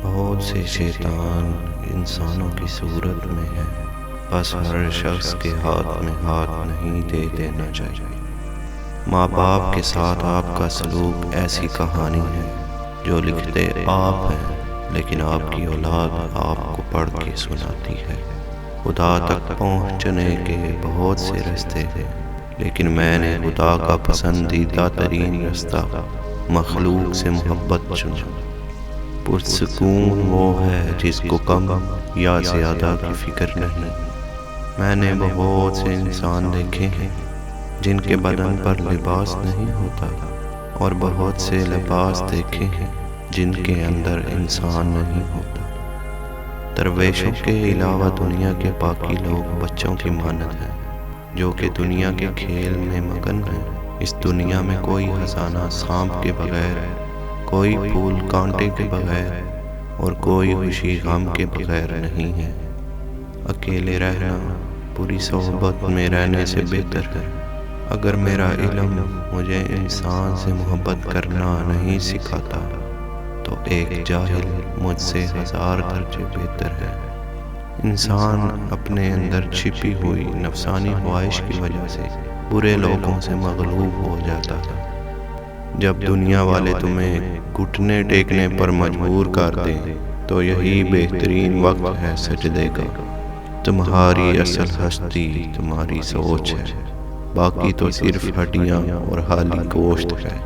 بہت سے شیطان انسانوں کی صورت میں ہیں، بس ہر شخص کے ہاتھ میں ہاتھ نہیں دے دینا چاہیے۔ ماں باپ کے ساتھ آپ کا سلوک ایسی کہانی ہے جو لکھتے آپ ہیں، لیکن آپ کی اولاد آپ کو پڑھ کے سناتی ہے۔ خدا تک پہنچنے کے بہت سے راستے ہیں، لیکن میں نے خدا کا پسندیدہ ترین رستہ مخلوق سے محبت چنا۔ پرسکون وہ ہے جس کو کم یا زیادہ کی فکر نہیں۔ میں نے بہت سے انسان دیکھے ہیں جن کے بدن پر لباس نہیں ہوتا، اور بہت سے لباس دیکھے ہیں جن کے اندر انسان نہیں ہوتا۔ درویشوں کے علاوہ دنیا کے باقی لوگ بچوں کی مانند ہیں جو کہ دنیا کے کھیل میں مگن ہیں۔ اس دنیا میں کوئی خزانہ سانپ کے بغیر، کوئی پھول کانٹے کے بغیر، اور کوئی خوشی غم کے بغیر نہیں ہے۔ اکیلے رہنا بری صحبت میں رہنے سے بہتر ہے۔ اگر میرا علم مجھے انسان سے محبت کرنا نہیں سکھاتا تو ایک جاہل مجھ سے 1000 درجے بہتر ہے۔ انسان اپنے اندر چھپی ہوئی نفسانی خواہش کی وجہ سے برے لوگوں سے مغلوب ہو جاتا ہے۔ جب دنیا والے تمہیں گھٹنے ٹیکنے پر مجبور کر دیں تو یہی بہترین وقت ہے سجدے کا۔ تمہاری اصل ہستی تمہاری سوچ ہے، باقی تو صرف ہڈیاں اور خالی گوشت ہے۔